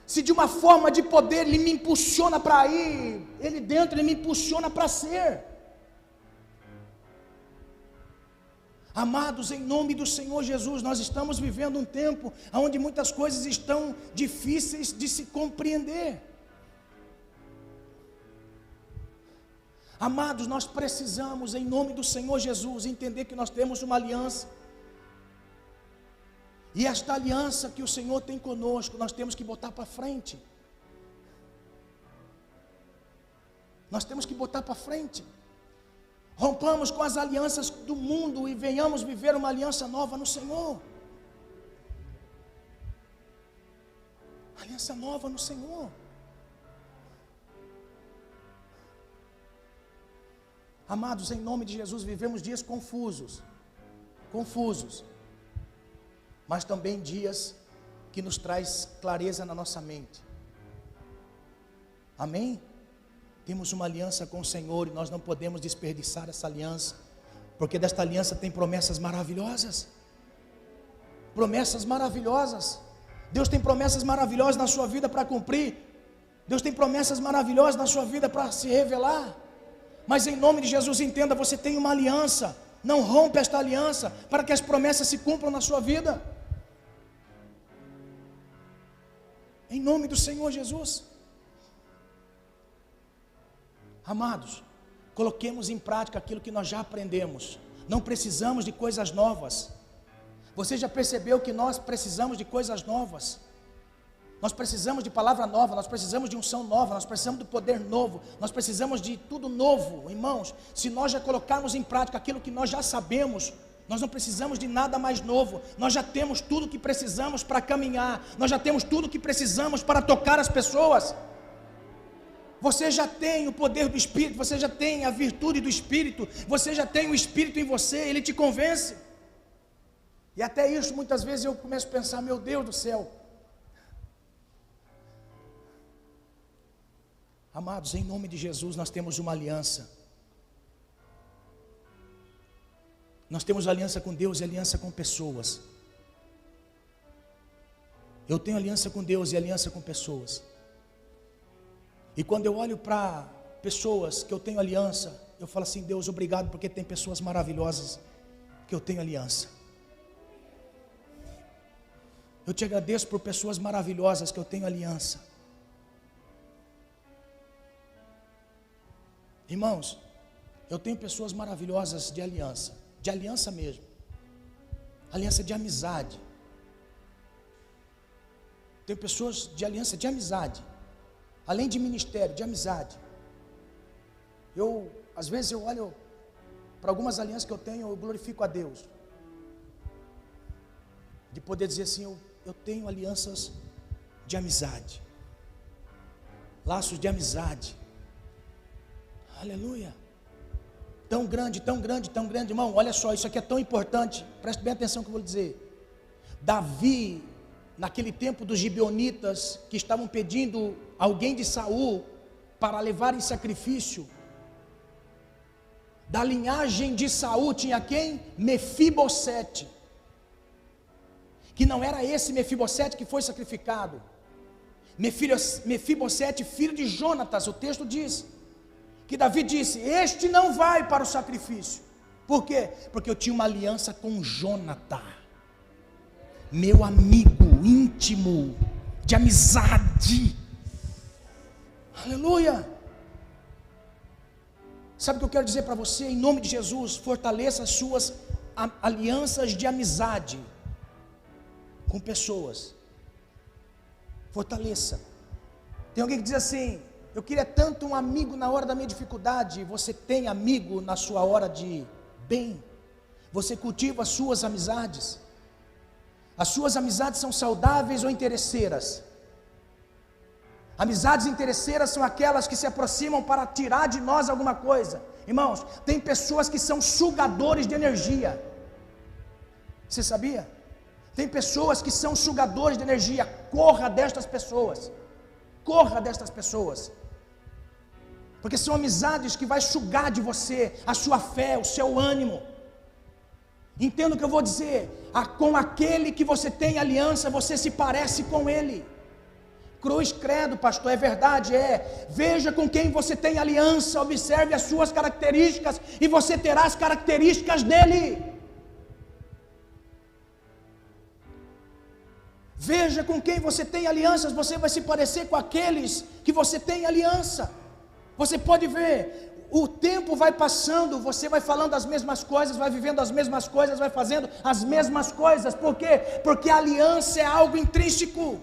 Se de uma forma de poder Ele me impulsiona para ir, Ele dentro Ele me impulsiona para ser. Amados, em nome do Senhor Jesus, nós estamos vivendo um tempo onde muitas coisas estão difíceis de se compreender. Amados, nós precisamos, em nome do Senhor Jesus, entender que nós temos uma aliança. E esta aliança que o Senhor tem conosco, nós temos que botar para frente. Nós temos que botar para frente. Rompamos com as alianças do mundo e venhamos viver uma aliança nova no Senhor. Aliança nova no Senhor. Amados, em nome de Jesus, vivemos dias confusos, mas também dias que nos traz clareza na nossa mente. Amém? Temos uma aliança com o Senhor e nós não podemos desperdiçar essa aliança, porque desta aliança tem promessas maravilhosas. promessas maravilhosas. Deus tem promessas maravilhosas na sua vida para cumprir. Deus tem promessas maravilhosas na sua vida para se revelar. Mas em nome de Jesus, entenda, você tem uma aliança. Não rompa esta aliança para que as promessas se cumpram na sua vida. Em nome do Senhor Jesus. Amados, coloquemos em prática aquilo que nós já aprendemos. Não precisamos de coisas novas. Você já percebeu que nós precisamos de coisas novas? Nós precisamos de palavra nova, nós precisamos de unção nova, nós precisamos do poder novo, nós precisamos de tudo novo, irmãos. Se nós já colocarmos em prática aquilo que nós já sabemos, nós não precisamos de nada mais novo. Nós já temos tudo que precisamos para caminhar, nós já temos tudo que precisamos para tocar as pessoas. Você já tem o poder do Espírito, você já tem a virtude do Espírito, você já tem o Espírito em você, ele te convence. E até isso muitas vezes eu começo a pensar, meu Deus do céu. Amados, em nome de Jesus nós temos uma aliança. Nós temos aliança com Deus e aliança com pessoas. Eu tenho aliança com Deus e aliança com pessoas. E quando eu olho para pessoas que eu tenho aliança, eu falo assim, Deus, obrigado porque tem pessoas maravilhosas que eu tenho aliança. Eu te agradeço por pessoas maravilhosas que eu tenho aliança. Irmãos, eu tenho pessoas maravilhosas de aliança mesmo, aliança de amizade. Tenho pessoas de aliança de amizade, além de ministério, de amizade. Às vezes eu olho para algumas alianças que eu tenho, eu glorifico a Deus, de poder dizer assim, eu tenho alianças de amizade, laços de amizade. Aleluia. Tão grande, irmão, olha só, isso aqui é tão importante, preste bem atenção no que eu vou dizer. Davi, naquele tempo dos gibeonitas, que estavam pedindo alguém de Saul, para levar em sacrifício, da linhagem de Saul tinha quem? Mefibosete, que não era esse Mefibosete que foi sacrificado, Mefibosete, filho de Jonatas, o texto diz, que Davi disse, este não vai para o sacrifício. Por quê? Porque eu tinha uma aliança com Jonatã, meu amigo íntimo, de amizade. Aleluia. Sabe o que eu quero dizer para você? Em nome de Jesus, fortaleça as suas alianças de amizade com pessoas. Fortaleça. Tem alguém que diz assim, eu queria tanto um amigo na hora da minha dificuldade. Você tem amigo na sua hora de bem? Você cultiva as suas amizades? As suas amizades são saudáveis ou interesseiras? Amizades interesseiras são aquelas que se aproximam para tirar de nós alguma coisa. Irmãos, tem pessoas que são sugadores de energia. Você sabia? Tem pessoas que são sugadores de energia. Corra destas pessoas. Corra destas pessoas. Porque são amizades que vai sugar de você a sua fé, o seu ânimo. Entenda o que eu vou dizer. Com aquele que você tem aliança, você se parece com ele. Cruz credo, pastor, é verdade, veja com quem você tem aliança, observe as suas características e você terá as características dele. Veja com quem você tem alianças, você vai se parecer com aqueles que você tem aliança. Você pode ver, o tempo vai passando, você vai falando as mesmas coisas, vai vivendo as mesmas coisas, vai fazendo as mesmas coisas. Por quê? Porque a aliança é algo intrínseco.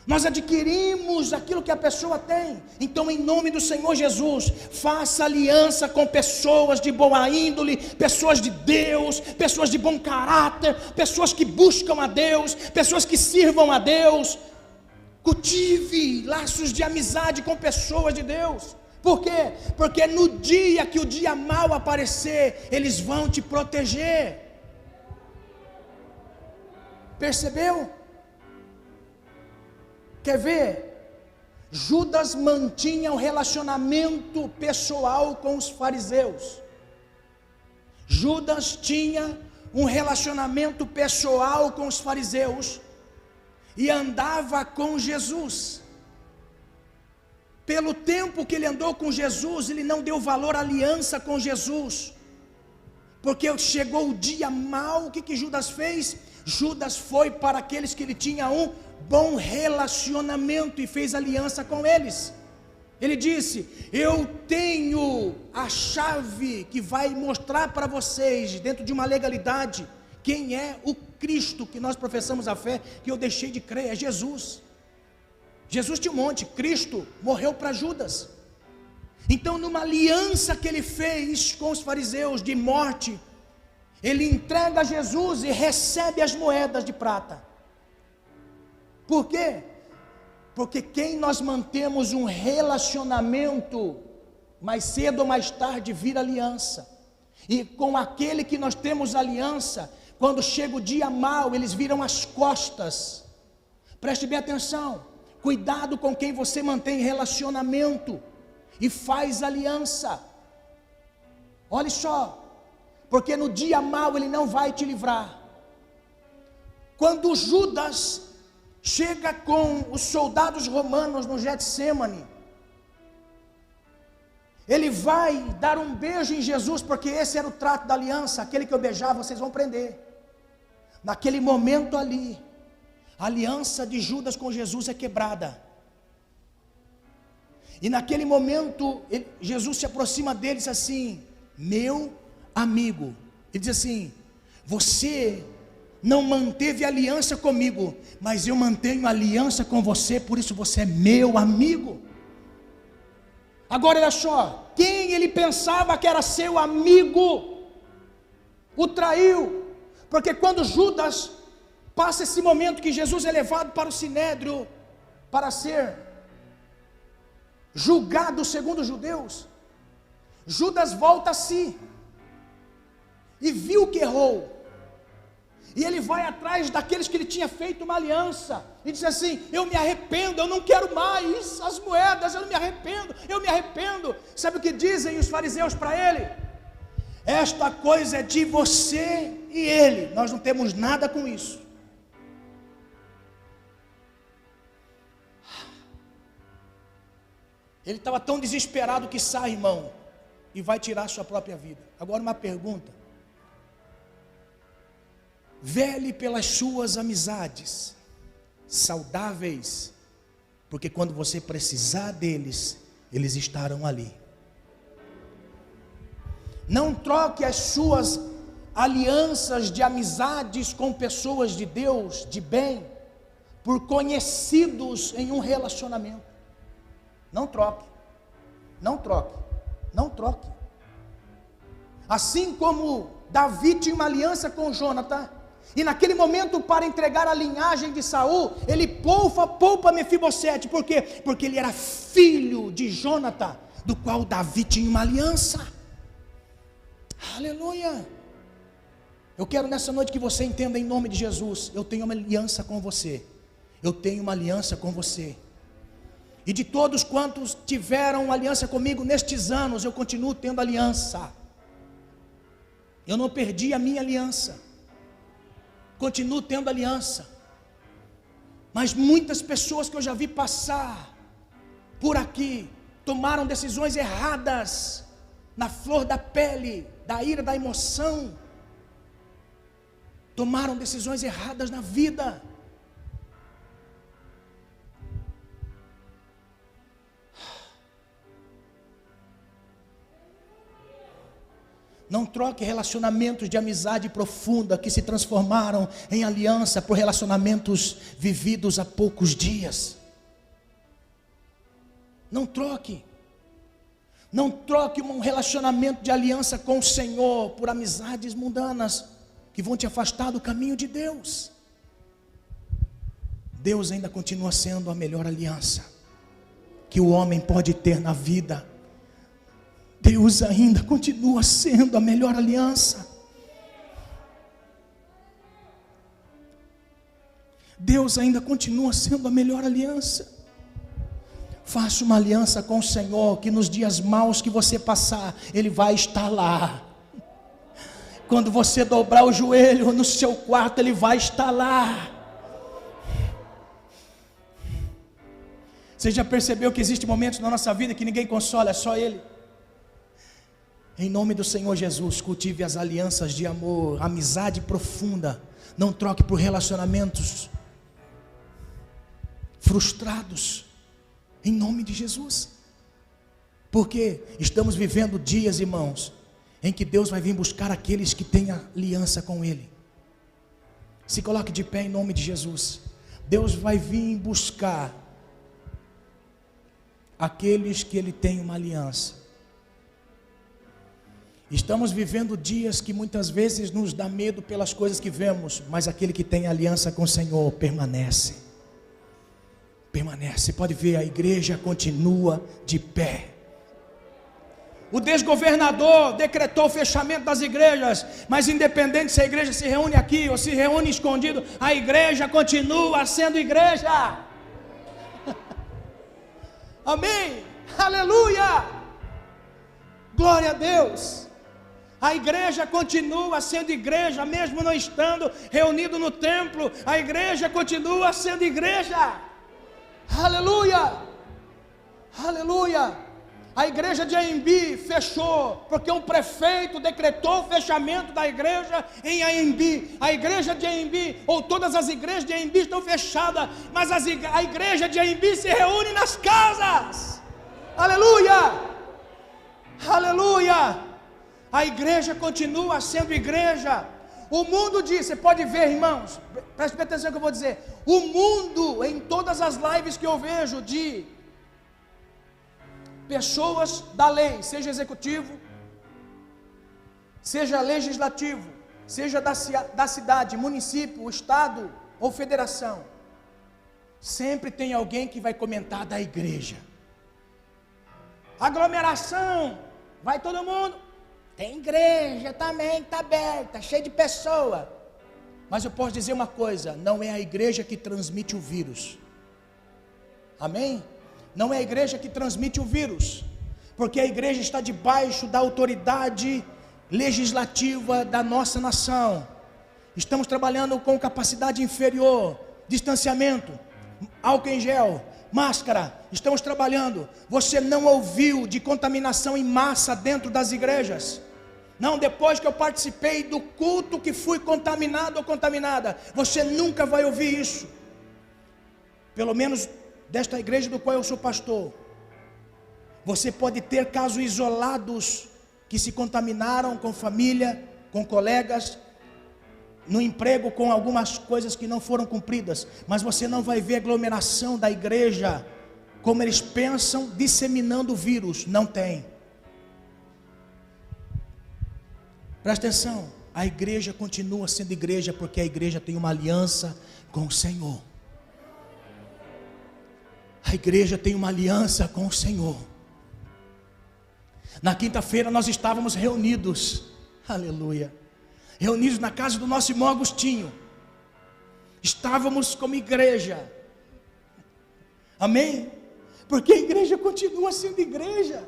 Nós adquirimos aquilo que a pessoa tem. Então, em nome do Senhor Jesus, faça aliança com pessoas de boa índole, pessoas de Deus, pessoas de bom caráter, pessoas que buscam a Deus, pessoas que sirvam a Deus. Cultive laços de amizade com pessoas de Deus. Por quê? Porque no dia que o dia mau aparecer, eles vão te proteger. Percebeu? Quer ver? Judas mantinha um relacionamento pessoal com os fariseus. Judas tinha um relacionamento pessoal com os fariseus e andava com Jesus. Pelo tempo que ele andou com Jesus, ele não deu valor à aliança com Jesus, porque chegou o dia mau. O que Judas fez? Judas foi para aqueles que ele tinha um bom relacionamento e fez aliança com eles. Ele disse: eu tenho a chave que vai mostrar para vocês, dentro de uma legalidade, quem é o Cristo que nós professamos a fé, que eu deixei de crer, é Jesus. Jesus tinha um monte, Cristo morreu para Judas. Então, numa aliança que ele fez com os fariseus de morte, ele entrega Jesus e recebe as moedas de prata. Por quê? Porque quem nós mantemos um relacionamento, mais cedo ou mais tarde vira aliança. E com aquele que nós temos aliança, quando chega o dia mau, eles viram as costas. Preste bem atenção, cuidado com quem você mantém relacionamento e faz aliança. Olha só, porque no dia mau ele não vai te livrar. Quando Judas chega com os soldados romanos no Getsêmani, ele vai dar um beijo em Jesus, porque esse era o trato da aliança: aquele que eu beijar vocês vão prender. Naquele momento ali, a aliança de Judas com Jesus é quebrada. E naquele momento, Jesus se aproxima dele e diz assim: meu amigo. Ele diz assim: você não manteve aliança comigo, mas eu mantenho aliança com você, por isso você é meu amigo. Agora olha só, quem ele pensava que era seu amigo, o traiu. Porque quando Judas passa esse momento que Jesus é levado para o sinédrio, para ser julgado segundo os judeus, Judas volta a si, e viu que errou, e ele vai atrás daqueles que ele tinha feito uma aliança, e diz assim: eu me arrependo, eu não quero mais as moedas, eu não me arrependo, eu me arrependo. Sabe o que dizem os fariseus para ele? Esta coisa é de você e ele, nós não temos nada com isso. Ele estava tão desesperado que sai, irmão, e vai tirar sua própria vida. Agora uma pergunta: vele pelas suas amizades saudáveis, porque quando você precisar deles, eles estarão ali. Não troque as suas alianças de amizades com pessoas de Deus, de bem, por conhecidos em um relacionamento. Não troque, não troque, não troque. Assim como Davi tinha uma aliança com Jonathan, e naquele momento, para entregar a linhagem de Saul, ele poupa Mefibosete. Por quê? Porque ele era filho de Jonathan, do qual Davi tinha uma aliança. Aleluia. Eu quero nessa noite que você entenda, em nome de Jesus: eu tenho uma aliança com você. Eu tenho uma aliança com você. E de todos quantos tiveram aliança comigo nestes anos, eu continuo tendo aliança. Eu não perdi a minha aliança. Continuo tendo aliança. Mas muitas pessoas que eu já vi passar por aqui tomaram decisões erradas, na flor da pele, da ira, da emoção. Tomaram decisões erradas na vida. Não troque relacionamentos de amizade profunda que se transformaram em aliança por relacionamentos vividos há poucos dias. Não troque. Não troque um relacionamento de aliança com o Senhor por amizades mundanas que vão te afastar do caminho de Deus. Deus ainda continua sendo a melhor aliança que o homem pode ter na vida. Deus ainda continua sendo a melhor aliança. Deus ainda continua sendo a melhor aliança. Faça uma aliança com o Senhor, que nos dias maus que você passar, Ele vai estar lá. Quando você dobrar o joelho no seu quarto, Ele vai estar lá. Você já percebeu que existem momentos na nossa vida que ninguém consola, é só Ele? Em nome do Senhor Jesus, cultive as alianças de amor, amizade profunda. Não troque por relacionamentos frustrados. Em nome de Jesus. Porque estamos vivendo dias, irmãos, em que Deus vai vir buscar aqueles que têm aliança com Ele. Se coloque de pé em nome de Jesus. Deus vai vir buscar aqueles que Ele tem uma aliança. Estamos vivendo dias que muitas vezes nos dá medo pelas coisas que vemos, mas aquele que tem aliança com o Senhor permanece. Permanece. Pode ver, a igreja continua de pé. O desgovernador decretou o fechamento das igrejas, mas independente se a igreja se reúne aqui ou se reúne escondido, a igreja continua sendo igreja. Amém, aleluia, glória a Deus. A igreja continua sendo igreja, mesmo não estando reunido no templo, a igreja continua sendo igreja. Aleluia, aleluia. A igreja de Anhembi fechou, porque um prefeito decretou o fechamento da igreja em Anhembi. A igreja de Anhembi, ou todas as igrejas de Anhembi estão fechadas, mas a igreja de Anhembi se reúne nas casas. Aleluia, aleluia. A igreja continua sendo igreja. O mundo diz, você pode ver, irmãos, preste atenção no que eu vou dizer. O mundo, em todas as lives que eu vejo de pessoas da lei, seja executivo, seja legislativo, seja da cidade, município, estado ou federação, sempre tem alguém que vai comentar da igreja. Aglomeração, vai todo mundo. Tem igreja também, está aberta, cheia de pessoa. Mas eu posso dizer uma coisa, não é a igreja que transmite o vírus. Amém? Não é a igreja que transmite o vírus, porque a igreja está debaixo da autoridade legislativa da nossa nação. Estamos trabalhando com capacidade inferior, distanciamento, álcool em gel, máscara, estamos trabalhando. Você não ouviu de contaminação em massa dentro das igrejas? Não, depois que eu participei do culto que fui contaminado ou contaminada, você nunca vai ouvir isso. Pelo menos desta igreja do qual eu sou pastor. Você pode ter casos isolados que se contaminaram com família, com colegas, no emprego com algumas coisas que não foram cumpridas, mas você não vai ver aglomeração da igreja, como eles pensam, disseminando o vírus. Não tem. Presta atenção, a igreja continua sendo igreja, porque a igreja tem uma aliança com o Senhor. A igreja tem uma aliança com o Senhor. Na quinta-feira nós estávamos reunidos, aleluia, reunidos na casa do nosso irmão Agostinho. Estávamos como igreja. Amém? Porque a igreja continua sendo igreja.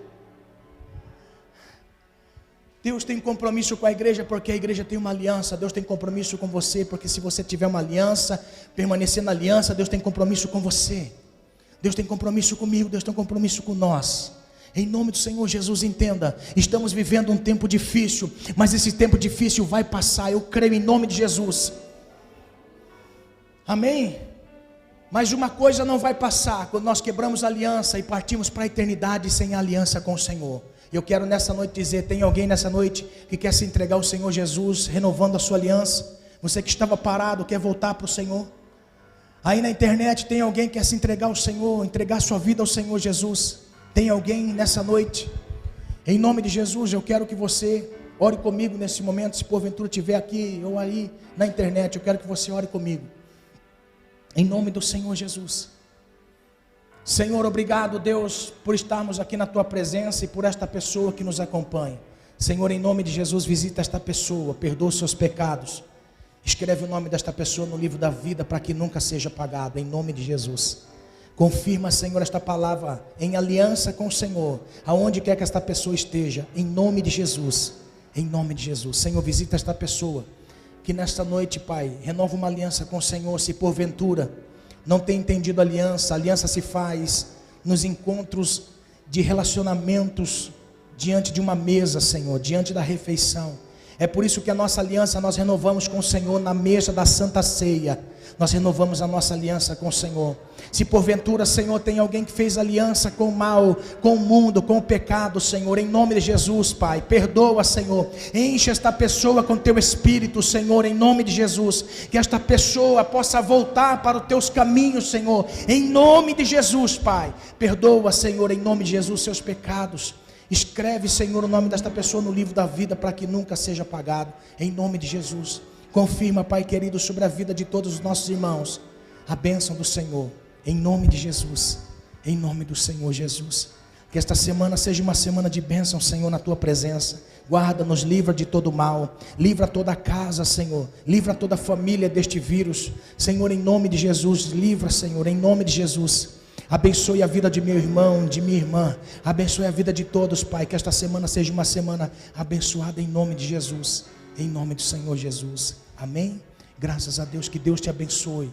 Deus tem compromisso com a igreja, porque a igreja tem uma aliança. Deus tem compromisso com você, porque se você tiver uma aliança, permanecer na aliança, Deus tem compromisso com você. Deus tem compromisso comigo, Deus tem compromisso com nós. Em nome do Senhor Jesus, entenda, estamos vivendo um tempo difícil, mas esse tempo difícil vai passar, eu creio em nome de Jesus. Amém? Mas uma coisa não vai passar, quando nós quebramos a aliança e partimos para a eternidade sem a aliança com o Senhor. Eu quero nessa noite dizer, tem alguém nessa noite que quer se entregar ao Senhor Jesus, renovando a sua aliança? Você que estava parado, quer voltar para o Senhor? Aí na internet tem alguém que quer se entregar ao Senhor, entregar sua vida ao Senhor Jesus? Tem alguém nessa noite? Em nome de Jesus, eu quero que você ore comigo nesse momento. Se porventura estiver aqui ou aí na internet, eu quero que você ore comigo. Em nome do Senhor Jesus. Senhor, obrigado, Deus, por estarmos aqui na Tua presença e por esta pessoa que nos acompanha. Senhor, em nome de Jesus, visita esta pessoa, perdoa os seus pecados. Escreve o nome desta pessoa no livro da vida para que nunca seja apagado, em nome de Jesus. Confirma, Senhor, esta palavra em aliança com o Senhor, aonde quer que esta pessoa esteja, em nome de Jesus. Em nome de Jesus. Senhor, visita esta pessoa que nesta noite, Pai, renova uma aliança com o Senhor. Se porventura não tem entendido a aliança se faz nos encontros de relacionamentos diante de uma mesa, Senhor, diante da refeição. É por isso que a nossa aliança nós renovamos com o Senhor na mesa da Santa Ceia. Nós renovamos a nossa aliança com o Senhor. Se porventura, Senhor, tem alguém que fez aliança com o mal, com o mundo, com o pecado, Senhor, em nome de Jesus, Pai, perdoa, Senhor. Enche esta pessoa com teu Espírito, Senhor, em nome de Jesus. Que esta pessoa possa voltar para os teus caminhos, Senhor, em nome de Jesus, Pai. Perdoa, Senhor, em nome de Jesus, seus pecados. Escreve, Senhor, o nome desta pessoa no livro da vida para que nunca seja apagado, em nome de Jesus. Confirma, Pai querido, sobre a vida de todos os nossos irmãos a bênção do Senhor, em nome de Jesus, em nome do Senhor Jesus. Que esta semana seja uma semana de bênção, Senhor, na tua presença. Guarda-nos, livra de todo mal, livra toda a casa, Senhor, livra toda a família deste vírus, Senhor, em nome de Jesus. Livra, Senhor, em nome de Jesus. Abençoe a vida de meu irmão, de minha irmã. Abençoe a vida de todos, Pai. Que esta semana seja uma semana abençoada em nome de Jesus. Em nome do Senhor Jesus. Amém? Graças a Deus. Que Deus te abençoe.